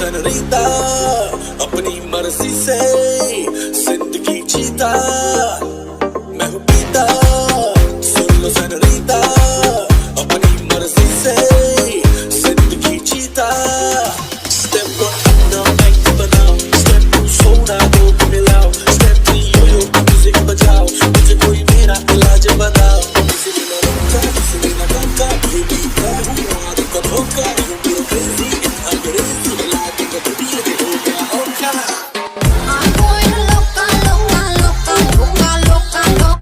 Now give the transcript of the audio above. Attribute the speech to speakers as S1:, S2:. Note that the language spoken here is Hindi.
S1: सनरीता, अपनी मर्जी से जिंदगी जीता, मैं हूँ पीता। सुन लो सनरीता, अपनी मर्जी से जिंदगी जीता। Step 1 अपना माइक बनाओ, Step 2 सोना दो मिलाओ, Step 3 यो म्यूजिक बजाओ, मुझे कोई मेरा इलाज बताओ। किसी ने ना रोका, किसी ने ना टोका, ये भी मैं हूँ, आदत का धोखा, यूं क्रेजी